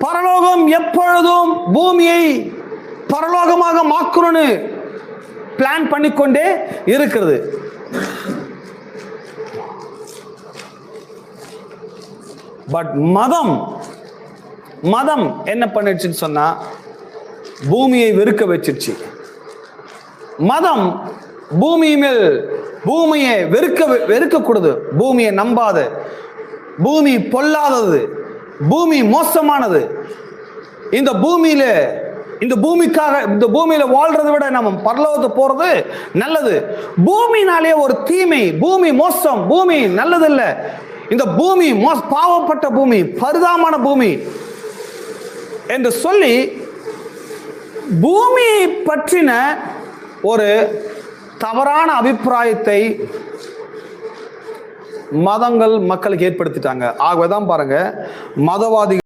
பரலோகம் எப்பொழுதும் பூமியை பரலோகமாக மாக்கணும்னு பிளான் பண்ணிக்கொண்டே இருக்கிறது. பட் மதம் என்ன பண்ணிடுச்சுன்னு சொன்னா பூமியை வெறுக்க வச்சிருச்சு. மதம் பூமியை வெறுக்க கூடாது. பூமியை நம்பாது, பூமி பொல்லாதது, பூமி மோசமானது. இந்த பூமியில வாழ்றதை விட நம்ம பரலோகத்தை போறது நல்லது. பூமினாலே ஒரு தீமை, பூமி மோசம், பூமி நல்லது இல்ல. இந்த பூமி பாவப்பட்ட பூமி, பரிதாபமான பூமி என்று சொல்லி பூமியை பற்றின ஒரு தவறான அபிப்பிராயத்தை மதங்கள் மக்களுக்கு ஏற்படுத்திட்டாங்க. ஆகவேதான் பாருங்க, மதவாதிகள்